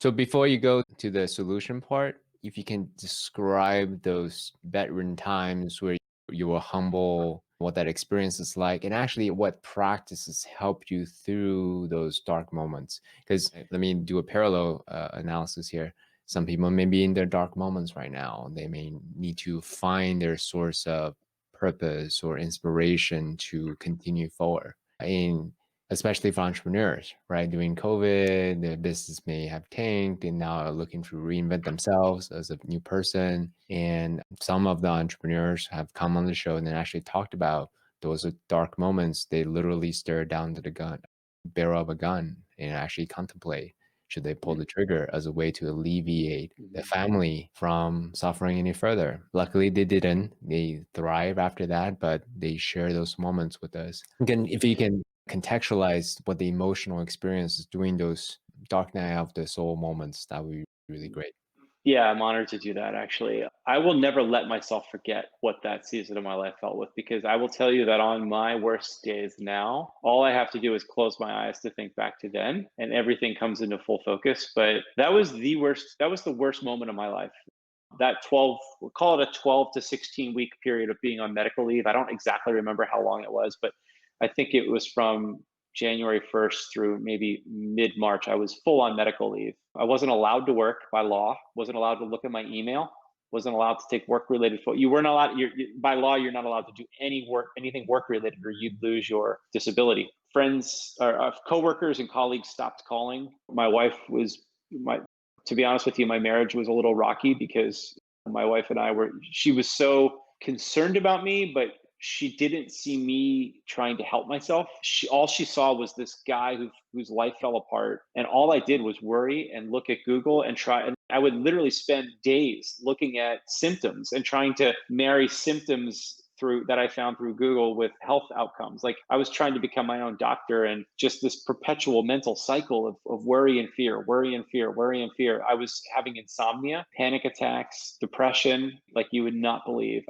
So before you go to the solution part, if you can describe those bedridden times where you were humble, what that experience is like, and actually what practices helped you through those dark moments. Because let me do a parallel analysis here. Some people may be in their dark moments right now. They may need to find their source of purpose or inspiration to continue forward. In especially for entrepreneurs, right? During COVID, the business may have tanked and now are looking to reinvent themselves as a new person. And some of the entrepreneurs have come on the show and then actually talked about those dark moments. They literally stare down to the barrel of a gun and actually contemplate should they pull the trigger as a way to alleviate the family from suffering any further. Luckily, they didn't. They thrive after that, but they share those moments with us. Again, if you can contextualize what the emotional experience is during those dark night of the soul moments, that would be really great. Yeah, I'm honored to do that actually. I will never let myself forget what that season of my life felt with, because I will tell you that on my worst days now, all I have to do is close my eyes to think back to then and everything comes into full focus. But that was the worst moment of my life. That 12, we'll call it a 12 to 16 week period of being on medical leave. I don't exactly remember how long it was, but I think it was from January 1st through maybe mid March. I was full on medical leave. I wasn't allowed to work by law, wasn't allowed to look at my email, wasn't allowed to take work related. You weren't allowed, by law, you're not allowed to do any work, anything work related, or you'd lose your disability. Friends or coworkers and colleagues stopped calling. My wife was, to be honest with you, my marriage was a little rocky because my wife and she was so concerned about me, but she didn't see me trying to help myself. All she saw was this guy whose life fell apart. And all I did was worry and look at Google and try. And I would literally spend days looking at symptoms and trying to marry symptoms through that I found through Google with health outcomes. Like I was trying to become my own doctor, and just this perpetual mental cycle of worry and fear, worry and fear, worry and fear. I was having insomnia, panic attacks, depression, like you would not believe.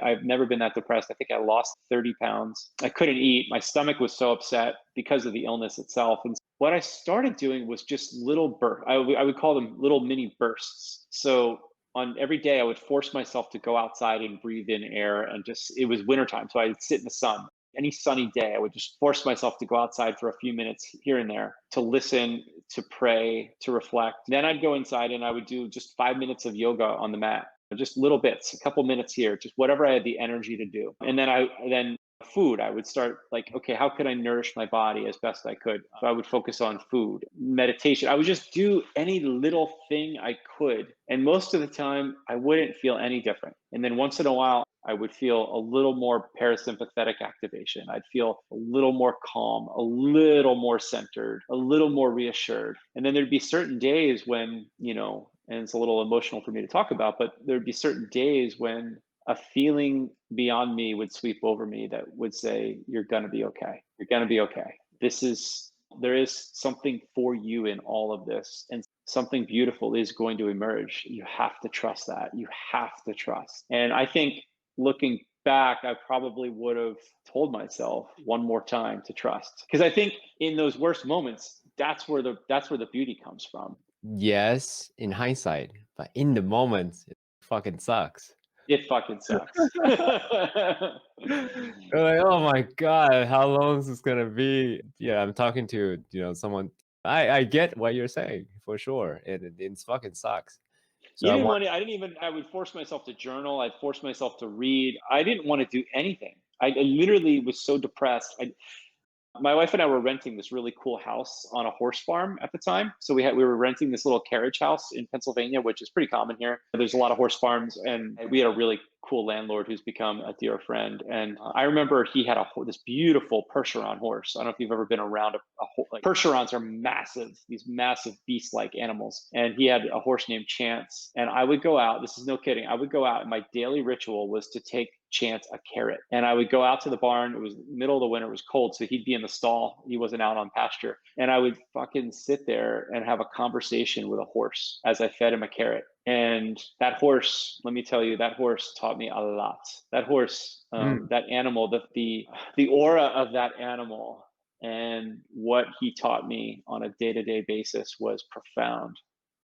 I've never been that depressed. I think I lost 30 pounds. I couldn't eat. My stomach was so upset because of the illness itself. And what I started doing was just little bursts. I would call them little mini bursts. So on every day, I would force myself to go outside and breathe in air, and it was wintertime. So I'd sit in the sun. Any sunny day, I would just force myself to go outside for a few minutes here and there to listen, to pray, to reflect. Then I'd go inside and I would do just 5 minutes of yoga on the mat, just little bits, a couple minutes here, just whatever I had the energy to do. And then food, I would start like, okay, how could I nourish my body as best I could? So I would focus on food, meditation. I would just do any little thing I could. And most of the time, I wouldn't feel any different. And then once in a while, I would feel a little more parasympathetic activation. I'd feel a little more calm, a little more centered, a little more reassured. And then there'd be certain days when, and it's a little emotional for me to talk about, but there'd be certain days when a feeling beyond me would sweep over me that would say, you're going to be okay. You're going to be okay. There is something for you in all of this, and something beautiful is going to emerge. You have to trust that. You have to trust. And I think looking back, I probably would have told myself one more time to trust. Because I think in those worst moments, that's where the beauty comes from. Yes, in hindsight, but in the moment, it fucking sucks. It fucking sucks. You're like, oh my God, how long is this gonna be? Yeah, I'm talking to, someone. I get what you're saying for sure. It fucking sucks. So You I didn't want, want to, I didn't even, I would force myself to journal. I'd force myself to read. I didn't want to do anything. I literally was so depressed. My wife and I were renting this really cool house on a horse farm at the time. So we were renting this little carriage house in Pennsylvania, which is pretty common here. There's a lot of horse farms, and we had a really cool landlord who's become a dear friend. And I remember he had this beautiful Percheron horse. I don't know if you've ever been around like Percherons are massive, these massive beast-like animals. And he had a horse named Chance. And I would go out. This is no kidding. I would go out, and my daily ritual was to take Chance a carrot. And I would go out to the barn. It was middle of the winter, it was cold. So he'd be in the stall. He wasn't out on pasture. And I would fucking sit there and have a conversation with a horse as I fed him a carrot. And that horse, let me tell you, that horse taught me a lot. That horse, that animal, the aura of that animal and what he taught me on a day-to-day basis was profound.